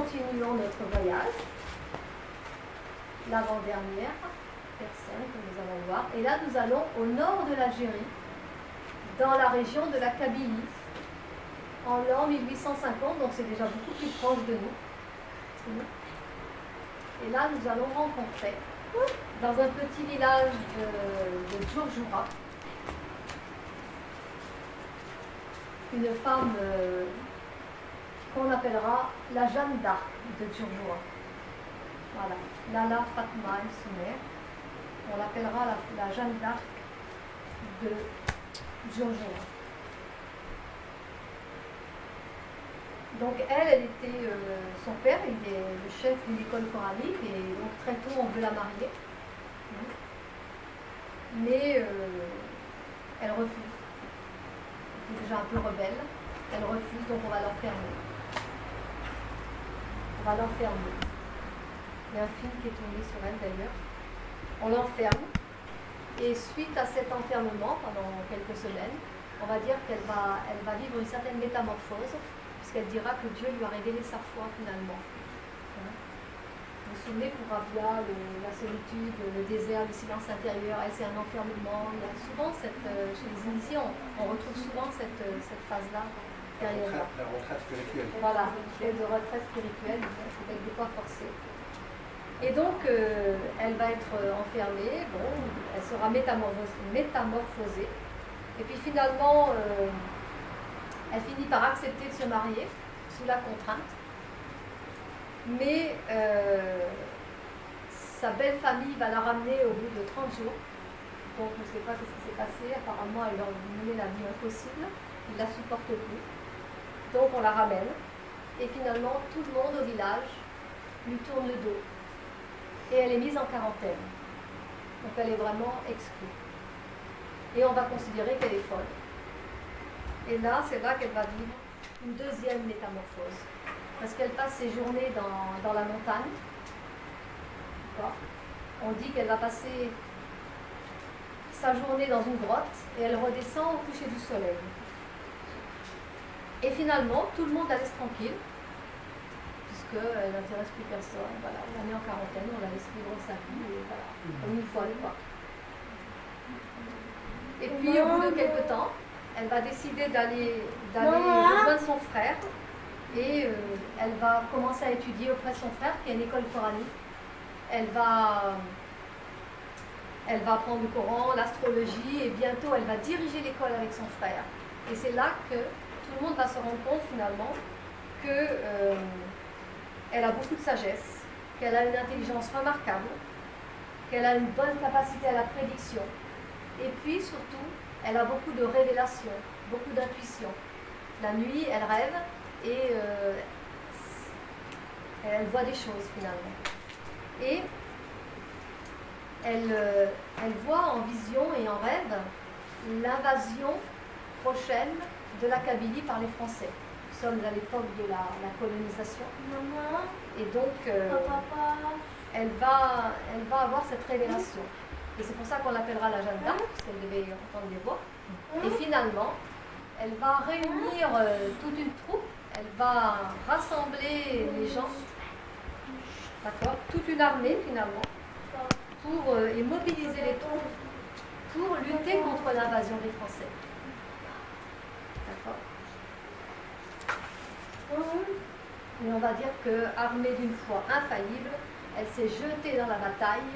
continuons notre voyage. L'avant-dernière personne que nous allons voir. Et là, nous allons au nord de l'Algérie, dans la région de la Kabylie, en l'an 1850, donc c'est déjà beaucoup plus proche de nous. Et là, nous allons rencontrer, dans un petit village de Djourjoura, une femme qu'on appellera la Jeanne d'Arc de Djourjoura. Voilà, Lala Fatma El Soumer. On l'appellera la Jeanne d'Arc de Djourjoura. Donc elle était, son père, il est le chef d'une école coranique et donc très tôt on veut la marier. Mais elle refuse. Elle est déjà un peu rebelle. Elle refuse, donc on va l'enfermer. On va l'enfermer. Il y a un film qui est tourné sur elle d'ailleurs. On l'enferme. Et suite à cet enfermement, pendant quelques semaines, on va dire qu'elle va vivre une certaine métamorphose, puisqu'elle dira que Dieu lui a révélé sa foi finalement. Vous vous souvenez pour Rabia, la solitude, le désert, le silence intérieur, elle c'est un enfermement. Il y a souvent chez les initiés, on retrouve souvent cette phase-là derrière là. La retraite spirituelle. Voilà, de retraite spirituelle, peut-être des fois forcée. Et donc, elle va être enfermée, bon, elle sera métamorphosée. Et puis finalement, elle finit par accepter de se marier sous la contrainte. Mais sa belle famille va la ramener au bout de 30 jours. Donc, on ne sait pas ce qui s'est passé. Apparemment, elle leur menait la vie impossible. Ils ne la supportent plus. Donc, on la ramène. Et finalement, tout le monde au village lui tourne le dos. Et elle est mise en quarantaine. Donc elle est vraiment exclue. Et on va considérer qu'elle est folle. Et là, c'est là qu'elle va vivre une deuxième métamorphose. Parce qu'elle passe ses journées dans la montagne. On dit qu'elle va passer sa journée dans une grotte et elle redescend au coucher du soleil. Et finalement, tout le monde la laisse tranquille. Qu'elle n'intéresse plus personne, voilà, on la met en quarantaine, on la laisse vivre sa vie, et voilà, comme une folle, quoi. Et puis au bout de quelques temps, elle va décider d'aller rejoindre son frère et elle va commencer à étudier auprès de son frère qui a une école coranique. Elle va apprendre le Coran, l'astrologie et bientôt elle va diriger l'école avec son frère. Et c'est là que tout le monde va se rendre compte finalement que elle a beaucoup de sagesse, qu'elle a une intelligence remarquable, qu'elle a une bonne capacité à la prédiction. Et puis surtout, elle a beaucoup de révélations, beaucoup d'intuition. La nuit, elle rêve et elle voit des choses finalement. Et elle voit en vision et en rêve l'invasion prochaine de la Kabylie par les Français. Nous sommes à l'époque de la colonisation. Maman. Et donc, elle va avoir cette révélation. Et c'est pour ça qu'on l'appellera la Jeanne d'Arc, parce qu'elle devait entendre des voix. Et finalement, elle va réunir toute une troupe, elle va rassembler les gens, d'accord, toute une armée finalement, et mobiliser les troupes pour lutter contre l'invasion des Français. D'accord. Et on va dire qu'armée d'une foi infaillible, elle s'est jetée dans la bataille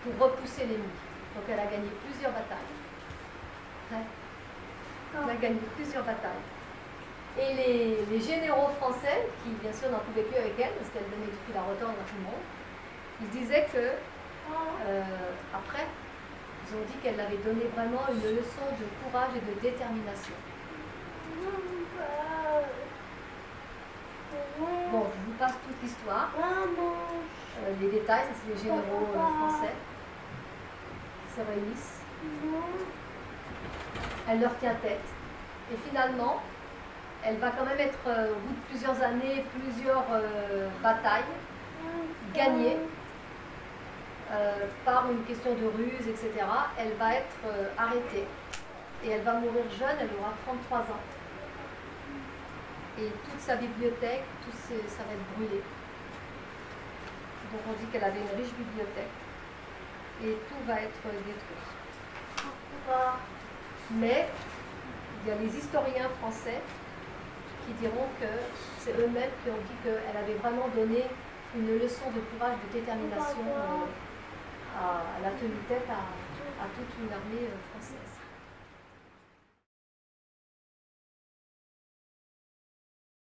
pour repousser l'ennemi. Donc elle a gagné plusieurs batailles. Elle a gagné plusieurs batailles. Et les généraux français, qui bien sûr n'en pouvaient plus avec elle, parce qu'elle donnait du fil à retordre à tout le monde, ils disaient que, après, ils ont dit qu'elle avait donné vraiment une leçon de courage et de détermination. Bon, je vous passe toute l'histoire. Les détails, c'est les généraux français qui se réunissent. Elle leur tient tête. Et finalement, elle va quand même être, au bout de plusieurs années, plusieurs batailles, gagnée par une question de ruse, etc. Elle va être arrêtée. Et elle va mourir jeune, elle aura 33 ans. et toute sa bibliothèque, ça va être brûlé. Donc on dit qu'elle avait une riche bibliothèque et tout va être détruit. Mais il y a les historiens français qui diront que c'est eux-mêmes qui ont dit qu'elle avait vraiment donné une leçon de courage, de détermination. Elle a tenu tête à toute une armée française.